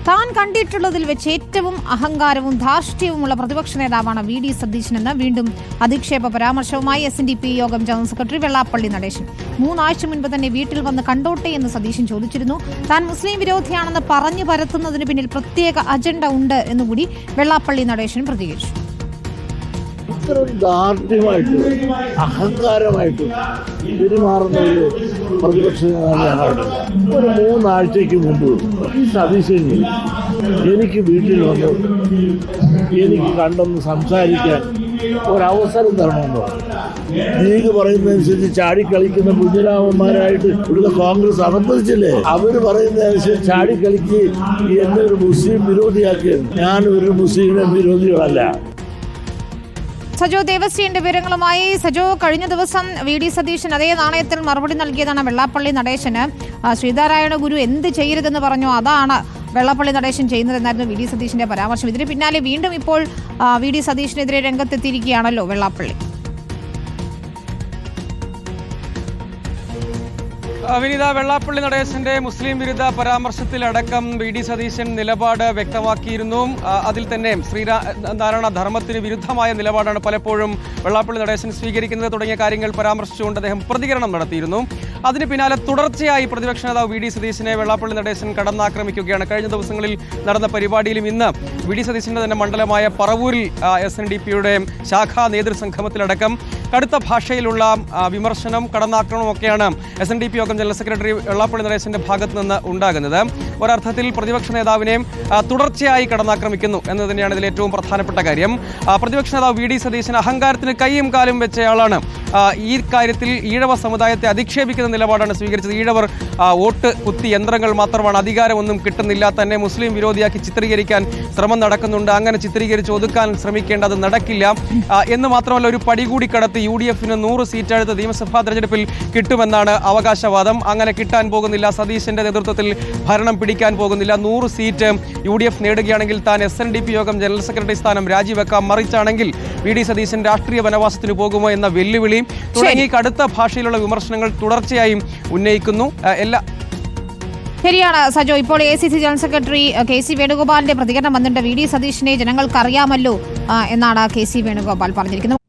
താൻ കണ്ടിട്ടുള്ളതിൽ വെച്ച് ഏറ്റവും അഹങ്കാരവും ധാർഷ്ട്യവുമുള്ള പ്രതിപക്ഷ നേതാവാണ് വി.ഡി. സതീശനെന്ന് വീണ്ടും അധിക്ഷേപ പരാമർശവുമായി SNDP യോഗം ജനറൽ സെക്രട്ടറി വെള്ളാപ്പള്ളി നടേശൻ. 3 ആഴ്ച മുൻപ് തന്നെ വീട്ടിൽ വന്ന് കണ്ടോട്ടെ എന്ന് സതീശൻ ചോദിച്ചിരുന്നു. താൻ മുസ്ലിം വിരോധിയാണെന്ന് പറഞ്ഞു പരത്തുന്നതിന് പിന്നിൽ പ്രത്യേക അജണ്ട ഉണ്ട് എന്നുകൂടി വെള്ളാപ്പള്ളി നടേശൻ പ്രതികരിച്ചു. ഇത്തരം ദാർഢ്യമായിട്ടും അഹങ്കാരമായിട്ടും പെരുമാറുന്ന ഒരു പ്രതിപക്ഷ നേതാവാണ്. ഒരു 3 ആഴ്ചയ്ക്ക് മുമ്പ് സതീശൻ എനിക്ക് വീട്ടിൽ വന്ന് എനിക്ക് കണ്ടൊന്ന് സംസാരിക്കാൻ ഒരവസരം തരണമെന്നോ, ലീഗ് പറയുന്നതനുസരിച്ച് ചാടിക്കളിക്കുന്ന കുഞ്ഞിരാമന്മാരായിട്ട് ഇവിടുത്തെ കോൺഗ്രസ് അനുവദിച്ചില്ലേ, അവർ പറയുന്നതനുസരിച്ച് ചാടിക്കളിക്ക് എന്നെ ഒരു മുസ്ലിം വിരോധിയാക്കിയത്. ഞാൻ ഒരു മുസ്ലിം വിരോധികളല്ല. സജോ ദേവസ്യന്റെ വിവരങ്ങളുമായി. സജോ, കഴിഞ്ഞ ദിവസം വി.ഡി. സതീശൻ അതേ നാണയത്തിൽ മറുപടി നൽകിയതാണ് വെള്ളാപ്പള്ളി നടേശന്. ശ്രീനാരായണ ഗുരു എന്ത് ചെയ്യരുതെന്ന് പറഞ്ഞോ അതാണ് വെള്ളാപ്പള്ളി നടേശൻ ചെയ്യുന്നതെന്നായിരുന്നു വി.ഡി. സതീശന്റെ പരാമർശം. ഇതിന് പിന്നാലെ വീണ്ടും ഇപ്പോൾ വി.ഡി. സതീശനെതിരെ രംഗത്തെത്തിയിരിക്കുകയാണല്ലോ വെള്ളാപ്പള്ളി. വിനീത, വെള്ളാപ്പള്ളി നടേശന്റെ മുസ്ലിം വിരുദ്ധ പരാമർശത്തിലടക്കം വി.ഡി. സതീശൻ നിലപാട് വ്യക്തമാക്കിയിരുന്നു. അതിൽ തന്നെ ശ്രീനാരായണ ധർമ്മത്തിന് വിരുദ്ധമായ നിലപാടാണ് പലപ്പോഴും വെള്ളാപ്പള്ളി നടേശൻ സ്വീകരിക്കുന്നത് തുടങ്ങിയ കാര്യങ്ങൾ പരാമർശിച്ചുകൊണ്ട് അദ്ദേഹം പ്രതികരണം നടത്തിയിരുന്നു. അതിന് പിന്നാലെ തുടർച്ചയായി പ്രതിപക്ഷ നേതാവ് വി.ഡി. സതീശനെ വെള്ളാപ്പള്ളി നടേശൻ കടന്നാക്രമിക്കുകയാണ്. കഴിഞ്ഞ ദിവസങ്ങളിൽ നടന്ന പരിപാടിയിലും ഇന്ന് വി.ഡി. സതീശന്റെ തന്നെ മണ്ഡലമായ പറവൂരിൽ SNDPയുടെ ശാഖാ നേതൃസംഗമത്തിലടക്കം കടുത്ത ഭാഷയിലുള്ള വിമർശനം, കടന്നാക്രമണമൊക്കെയാണ് SNDP യോഗം ജനറൽ സെക്രട്ടറി വെള്ളാപ്പള്ളി നടേശന്റെ ഭാഗത്ത് നിന്ന് ഉണ്ടാകുന്നത്. ഒരർത്ഥത്തിൽ പ്രതിപക്ഷ നേതാവിനെ തുടർച്ചയായി കടന്നാക്രമിക്കുന്നു എന്ന് തന്നെയാണ് ഇതിൽ ഏറ്റവും പ്രധാനപ്പെട്ട കാര്യം. പ്രതിപക്ഷ നേതാവ് വി.ഡി. സതീശൻ അഹങ്കാരത്തിന് കൈയും കാലും വെച്ചയാളാണ്. ഈ കാര്യത്തിൽ ഈഴവ സമുദായത്തെ അധിക്ഷേപിക്കുന്ന നിലപാടാണ് സ്വീകരിച്ചത്. ഈഴവർ വോട്ട് കുത്തി യന്ത്രങ്ങൾ മാത്രമാണ്, അധികാരമൊന്നും കിട്ടുന്നില്ല, തന്നെ മുസ്ലിം വിരോധിയാക്കി ചിത്രീകരിക്കാൻ ശ്രമം നടക്കുന്നുണ്ട്, അങ്ങനെ ചിത്രീകരിച്ച് ഒതുക്കാൻ ശ്രമിക്കേണ്ടത് നടക്കില്ല എന്ന് മാത്രമല്ല, ഒരു പടി കൂടി കടത്തി UDFന് 100 സീറ്റ് അടുത്ത നിയമസഭാ തെരഞ്ഞെടുപ്പിൽ കിട്ടുമെന്നാണ് അവകാശവാദം. അങ്ങനെ കിട്ടാൻ പോകുന്നില്ല. സതീശന്റെ നേതൃത്വത്തിൽ ഭരണം പിടിക്കാൻ പോകുന്നില്ല. 100 സീറ്റ് UDF നേടുകയാണെങ്കിൽ താൻ SNDP യോഗം ജനറൽ സെക്രട്ടറി സ്ഥാനം രാജിവെക്കാം, മറിച്ചാണെങ്കിൽ വി.ഡി. സതീശൻ രാഷ്ട്രീയ വനവാസത്തിന് പോകുമോ എന്ന വെല്ലുവിളി തുടങ്ങി കടുത്ത ഭാഷയിലുള്ള വിമർശനങ്ങൾ തുടർച്ചയായും ഉന്നയിക്കുന്നു. ശരിയാണ് സജോ. ഇപ്പോൾ ACC ജനറൽ സെക്രട്ടറി KC വേണുഗോപാലിന്റെ പ്രതികരണം വന്നിട്ടുണ്ട്. വി.ഡി. സതീശനെ ജനങ്ങൾക്ക് അറിയാമല്ലോ എന്നാണ് KC വേണുഗോപാൽ പറഞ്ഞിരിക്കുന്നത്.